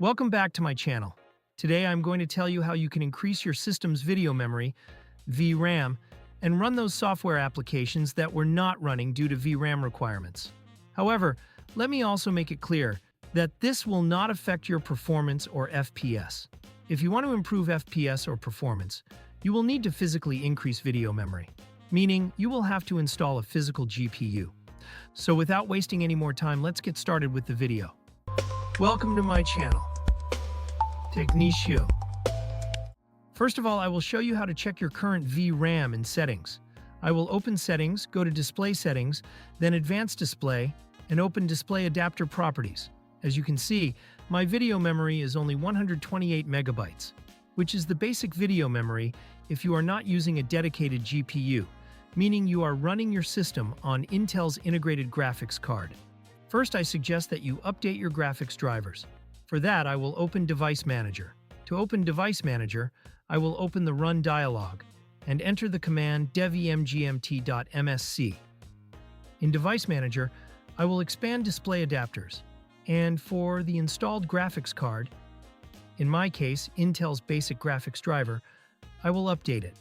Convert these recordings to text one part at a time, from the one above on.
Welcome back to my channel. Today I'm going to tell you how you can increase your system's video memory, VRAM, and run those software applications that were not running due to VRAM requirements. However, let me also make it clear that this will not affect your performance or FPS. If you want to improve FPS or performance, you will need to physically increase video memory, meaning you will have to install a physical GPU. So without wasting any more time, let's get started with the video. Welcome to my channel, Technicio. First of all, I will show you how to check your current VRAM in settings. I will open Settings, go to Display Settings, then Advanced Display, and open Display Adapter Properties. As you can see, my video memory is only 128 megabytes, which is the basic video memory if you are not using a dedicated GPU, meaning you are running your system on Intel's integrated graphics card. First, I suggest that you update your graphics drivers. For that, I will open Device Manager. To open Device Manager, I will open the Run dialog and enter the command devemgmt.msc. In Device Manager, I will expand Display Adapters, and for the installed graphics card, in my case, Intel's basic graphics driver, I will update it.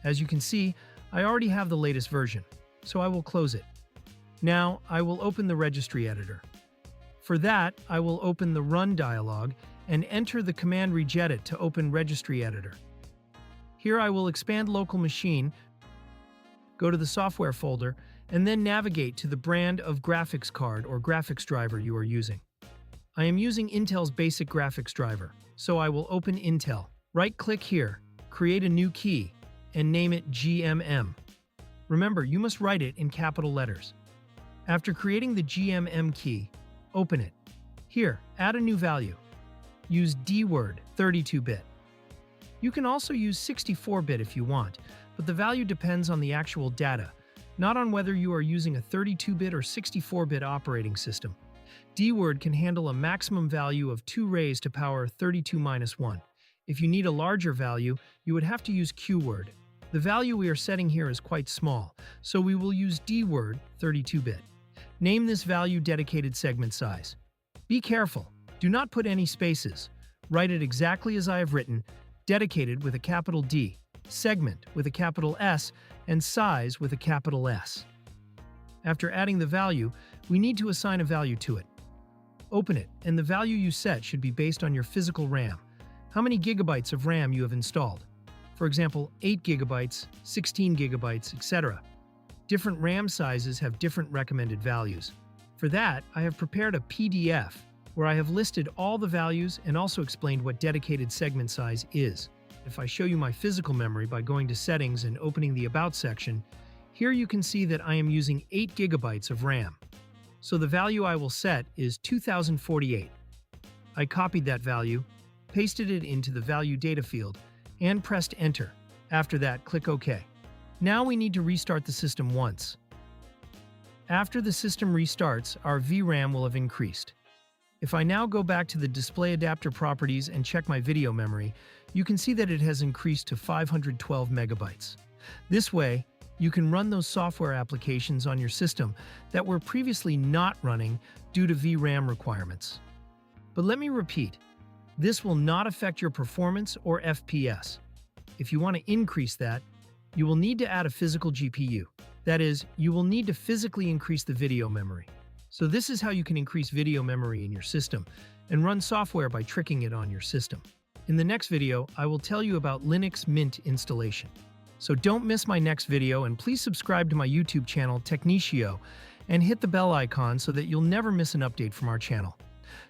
As you can see, I already have the latest version, so I will close it. Now, I will open the Registry Editor. For that, I will open the Run dialog and enter the command regedit to open Registry Editor. Here I will expand Local Machine, go to the Software folder, and then navigate to the brand of graphics card or graphics driver you are using. I am using Intel's basic graphics driver, so I will open Intel. Right-click here, create a new key, and name it GMM. Remember, you must write it in capital letters. After creating the GMM key, open it. Here, add a new value. Use DWORD 32-bit. You can also use 64-bit if you want, but the value depends on the actual data, not on whether you are using a 32-bit or 64-bit operating system. DWORD can handle a maximum value of 2 raised to power 32-1. If you need a larger value, you would have to use QWORD. The value we are setting here is quite small, so we will use DWORD 32-bit. Name this value Dedicated Segment Size. Be careful, do not put any spaces. Write it exactly as I have written, dedicated with a capital D, segment with a capital S, and size with a capital S. After adding the value, we need to assign a value to it. Open it, and the value you set should be based on your physical RAM, how many gigabytes of RAM you have installed. For example, 8 gigabytes, 16 gigabytes, etc. Different RAM sizes have different recommended values. For that, I have prepared a PDF where I have listed all the values and also explained what dedicated segment size is. If I show you my physical memory by going to Settings and opening the About section, here you can see that I am using 8 gigabytes of RAM. So the value I will set is 2048. I copied that value, pasted it into the Value Data field, and pressed Enter. After that, click OK. Now we need to restart the system once. After the system restarts, our VRAM will have increased. If I now go back to the Display Adapter Properties and check my video memory, you can see that it has increased to 512 megabytes. This way, you can run those software applications on your system that were previously not running due to VRAM requirements. But let me repeat, this will not affect your performance or FPS. If you want to increase that, you will need to add a physical GPU. That is, you will need to physically increase the video memory. So this is how you can increase video memory in your system and run software by tricking it on your system. In the next video, I will tell you about Linux Mint installation. So don't miss my next video, and please subscribe to my YouTube channel, Technicio, and hit the bell icon so that you'll never miss an update from our channel.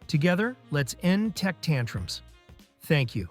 Together, let's end tech tantrums. Thank you.